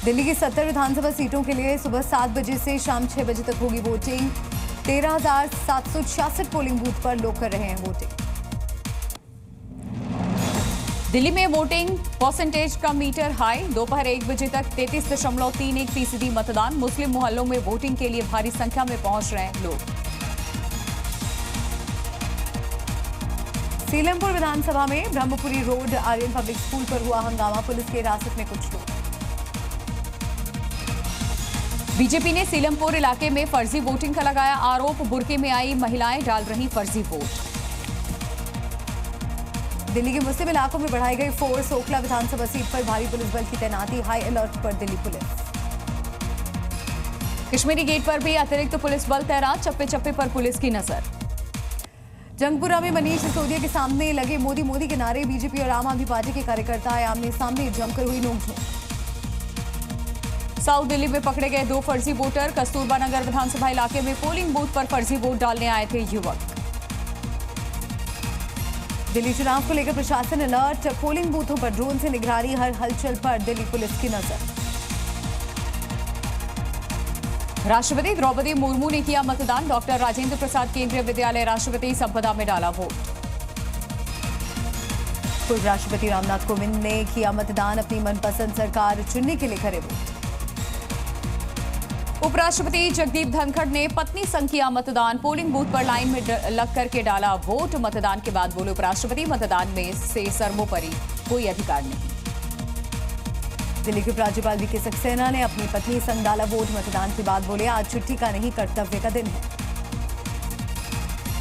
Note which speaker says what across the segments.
Speaker 1: दिल्ली की 70 विधानसभा सीटों के लिए सुबह 7 बजे से शाम 6 बजे तक होगी वोटिंग। 13,766 पोलिंग बूथ पर लोग कर रहे हैं वोटिंग।
Speaker 2: दिल्ली में वोटिंग परसेंटेज का मीटर हाई। दोपहर 1 बजे तक 33.31% मतदान। मुस्लिम मोहल्लों में वोटिंग के लिए भारी संख्या में पहुंच रहे हैं लोग।
Speaker 1: सीलमपुर विधानसभा में Brahmpuri road Aryan public school पर हुआ हंगामा। पुलिस की हिरासत में कुछ लोग।
Speaker 2: बीजेपी ने सीलमपुर इलाके में फर्जी वोटिंग का लगाया आरोप। बुर्के में आई महिलाएं डाल रही फर्जी वोट।
Speaker 1: दिल्ली के मुस्लिम इलाकों में बढ़ाई गई फोर्स। ओखला विधानसभा सीट पर भारी पुलिस बल की तैनाती। हाई अलर्ट पर दिल्ली पुलिस।
Speaker 2: कश्मीरी गेट पर भी अतिरिक्त पुलिस बल तैनात। चप्पे चप्पे पर पुलिस की नजर।
Speaker 1: जंगपुरा में मनीष सिसोदिया के सामने लगे मोदी मोदी के नारे। बीजेपी और आम आदमी पार्टी के कार्यकर्ता आमने सामने जमकर हुई नोकझोंक।
Speaker 2: साउथ दिल्ली में पकड़े गए 2 फर्जी वोटर। कस्तूरबा नगर विधानसभा इलाके में पोलिंग बूथ पर फर्जी वोट डालने आए थे युवक।
Speaker 1: दिल्ली चुनाव को लेकर प्रशासन अलर्ट। पोलिंग बूथों पर ड्रोन से निगरानी। हर हलचल पर दिल्ली पुलिस की नजर।
Speaker 2: राष्ट्रपति द्रौपदी मुर्मू ने किया मतदान। डॉक्टर राजेंद्र प्रसाद केंद्रीय विद्यालय राष्ट्रपति संपदा में डाला वोट।
Speaker 1: पूर्व राष्ट्रपति रामनाथ कोविंद ने किया मतदान। अपनी मनपसंद सरकार चुनने के लिए करे वोट।
Speaker 2: उपराष्ट्रपति जगदीप धनखड़ ने पत्नी संग किया मतदान। पोलिंग बूथ पर लाइन में लग करके डाला वोट। मतदान के बाद बोले उपराष्ट्रपति, मतदान में से सर्वोपरि कोई अधिकार नहीं।
Speaker 1: दिल्ली के उपराज्यपाल वीके सक्सेना ने अपनी पत्नी संग डाला वोट। मतदान के बाद बोले, आज छुट्टी का नहीं कर्तव्य का दिन है।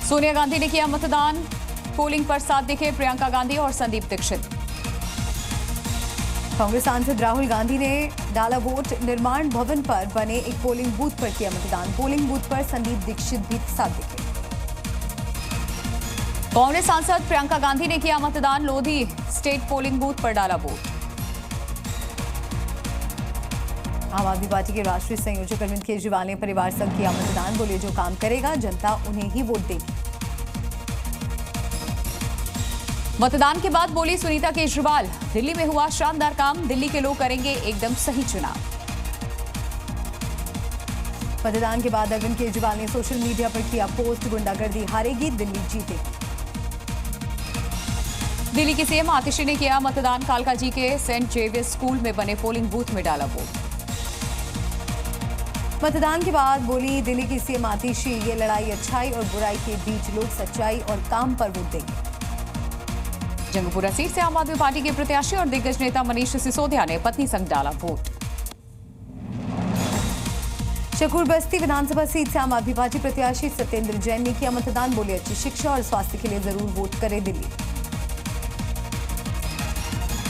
Speaker 2: सोनिया गांधी ने किया मतदान। पोलिंग पर साथ दिखे प्रियंका गांधी और संदीप दीक्षित।
Speaker 1: कांग्रेस सांसद राहुल गांधी ने डाला वोट। निर्माण भवन पर बने एक पोलिंग बूथ पर किया मतदान। पोलिंग बूथ पर संदीप दीक्षित भी साथ दिखे।
Speaker 2: कांग्रेस सांसद प्रियंका गांधी ने किया मतदान। लोधी स्टेट पोलिंग बूथ पर डाला वोट।
Speaker 1: आम आदमी पार्टी के राष्ट्रीय संयोजक अरविंद केजरीवाल ने परिवार संग किया मतदान। बोले, जो काम करेगा जनता उन्हें ही वोट देगी।
Speaker 2: मतदान के बाद बोली सुनीता केजरीवाल, दिल्ली में हुआ शानदार काम। दिल्ली के लोग करेंगे एकदम सही चुनाव।
Speaker 1: मतदान के बाद अरविंद केजरीवाल ने सोशल मीडिया पर किया पोस्ट। गुंडागर्दी हारेगी, दिल्ली जीतेगी।
Speaker 2: दिल्ली की सीएम आतिशी ने किया मतदान। कालका जी के सेंट जेवियर्स स्कूल में बने पोलिंग बूथ में डाला वोट।
Speaker 1: मतदान के बाद बोली दिल्ली की सीएम आतिशी, ये लड़ाई अच्छाई और बुराई के बीच लोग सच्चाई और काम पर वोट देंगे।
Speaker 2: जंगपुरा सीट से आम आदमी पार्टी के प्रत्याशी और दिग्गज नेता मनीष सिसोदिया ने पत्नी संग डाला वोट।
Speaker 1: शकूर बस्ती विधानसभा सीट से आम आदमी पार्टी प्रत्याशी सत्येंद्र जैन ने किया मतदान। बोले, अच्छी शिक्षा और स्वास्थ्य के लिए जरूर वोट करे दिल्ली।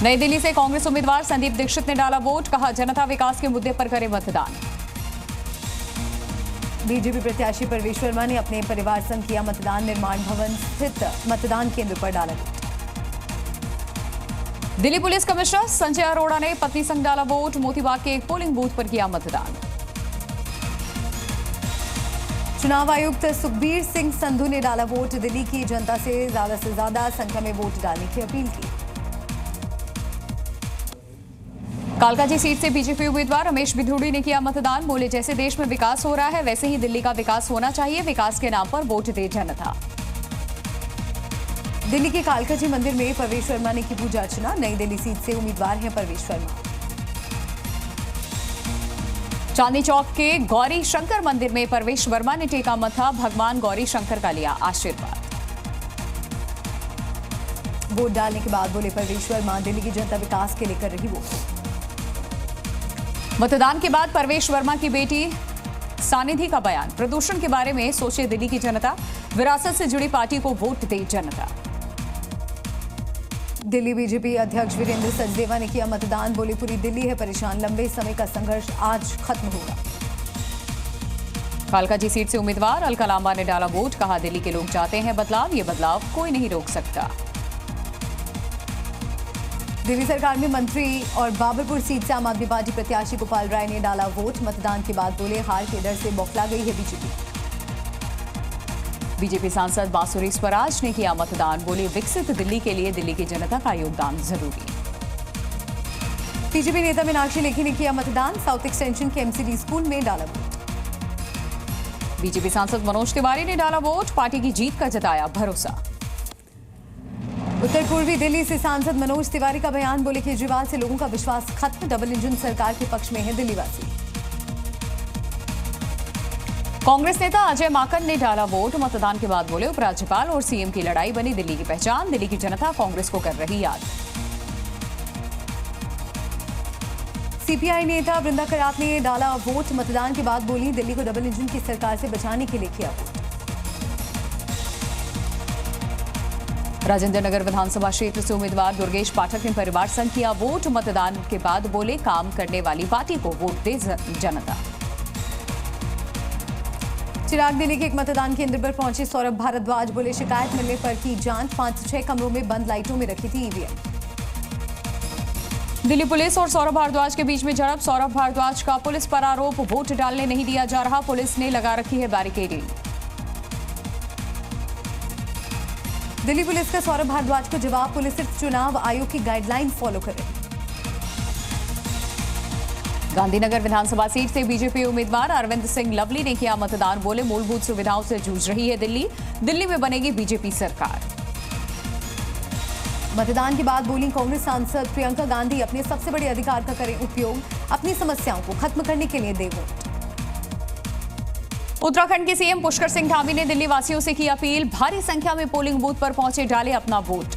Speaker 2: नई दिल्ली से कांग्रेस उम्मीदवार संदीप दीक्षित ने डाला वोट। कहा, जनता विकास के मुद्दे पर करे मतदान।
Speaker 1: बीजेपी प्रत्याशी परवेश वर्मा ने अपने परिवार संग किया मतदान। निर्माण भवन स्थित मतदान केंद्र पर डाला vote.
Speaker 2: Delhi police commissioner Sanjay Arora ने पत्नी संग डाला वोट। मोतीबाग के एक पोलिंग बूथ पर किया मतदान।
Speaker 1: चुनाव आयुक्त सुखबीर सिंह संधू ने डाला वोट। दिल्ली की जनता से ज्यादा संख्या में वोट डालने की अपील की।
Speaker 2: कालकाजी सीट से बीजेपी उम्मीदवार रमेश बिधूड़ी ने किया मतदान। बोले, जैसे देश में विकास हो रहा है वैसे ही दिल्ली का विकास होना चाहिए। विकास के नाम पर वोट दे जनता।
Speaker 1: दिल्ली के कालकाजी मंदिर में परवेश वर्मा ने की पूजा अर्चना। नई दिल्ली सीट से उम्मीदवार हैं परवेश वर्मा।
Speaker 2: चांदनी चौक के गौरी शंकर मंदिर में परवेश वर्मा ने टेका मथा। भगवान गौरी शंकर का लिया आशीर्वाद।
Speaker 1: वोट डालने के बाद बोले परवेश वर्मा, दिल्ली की जनता विकास के लिए कर रही वोट।
Speaker 2: मतदान के बाद परवेश वर्मा की बेटी सानिधि का बयान। प्रदूषण के बारे में सोचे दिल्ली की जनता। विरासत से जुड़ी पार्टी को वोट दे जनता।
Speaker 1: दिल्ली बीजेपी अध्यक्ष वीरेंद्र सचदेवा ने किया मतदान। बोले, पूरी दिल्ली है परेशान। लंबे समय का संघर्ष आज खत्म होगा।
Speaker 2: कालकाजी सीट से उम्मीदवार अलका लांबा ने डाला वोट। कहा, दिल्ली के लोग चाहते हैं बदलाव। ये बदलाव कोई नहीं रोक सकता।
Speaker 1: दिल्ली सरकार में मंत्री और बाबरपुर सीट से आम आदमी पार्टी प्रत्याशी गोपाल राय ने डाला वोट। मतदान के बाद बोले, हार के डर से बौखला गई है बीजेपी।
Speaker 2: बीजेपी सांसद बांसुरी स्वराज ने किया मतदान। बोले, विकसित दिल्ली के लिए दिल्ली की जनता का योगदान जरूरी।
Speaker 1: बीजेपी नेता मीनाक्षी लेखी ने किया मतदान, साउथ एक्सटेंशन के एमसीडी स्कूल में डाला वोट।
Speaker 2: बीजेपी सांसद मनोज तिवारी ने डाला वोट, पार्टी की जीत का जताया भरोसा।
Speaker 1: उत्तर पूर्वी दिल्ली से सांसद मनोज तिवारी का बयान, बोले केजरीवाल से लोगों का विश्वास खत्म, डबल इंजन सरकार के पक्ष में है दिल्ली वासी।
Speaker 2: कांग्रेस नेता अजय माकन ने डाला वोट, मतदान के बाद बोले उपराज्यपाल और सीएम की लड़ाई बनी दिल्ली की पहचान, दिल्ली की जनता कांग्रेस को कर रही याद।
Speaker 1: सीपीआई नेता वृंदा करात ने डाला वोट, मतदान के बाद बोली दिल्ली को डबल इंजन की सरकार से बचाने के लिए किया वोट।
Speaker 2: राजेंद्र नगर विधानसभा क्षेत्र से उम्मीदवार दुर्गेश पाठक ने परिवार संघ किया वोट, मतदान के बाद बोले काम करने वाली पार्टी को वोट दे जनता।
Speaker 1: चिराग दिल्ली के एक मतदान केंद्र पर पहुंचे सौरभ भारद्वाज, बोले शिकायत मिलने पर की जांच, 5 से 6 कमरों में बंद लाइटों में रखी थी ईवीएम।
Speaker 2: दिल्ली पुलिस और सौरभ भारद्वाज के बीच में झड़प, सौरभ भारद्वाज का पुलिस पर आरोप, वोट डालने नहीं दिया जा रहा, पुलिस ने लगा रखी है बैरिकेडिंग।
Speaker 1: दिल्ली पुलिस का सौरभ भारद्वाज को जवाब, पुलिस सिर्फ चुनाव आयोग की गाइडलाइन फॉलो कर रही।
Speaker 2: गांधीनगर विधानसभा सीट से बीजेपी उम्मीदवार अरविंद सिंह लवली ने किया मतदान, बोले मूलभूत सुविधाओं से जूझ रही है दिल्ली में बनेगी बीजेपी सरकार।
Speaker 1: मतदान के बाद बोली कांग्रेस सांसद प्रियंका गांधी, अपने सबसे बड़े अधिकार का करें उपयोग, अपनी समस्याओं को खत्म करने के लिए दे वोट।
Speaker 2: उत्तराखंड के सीएम पुष्कर सिंह धामी ने दिल्ली वासियों से की अपील, भारी संख्या में पोलिंग बूथ पर पहुंचे, डाले अपना वोट।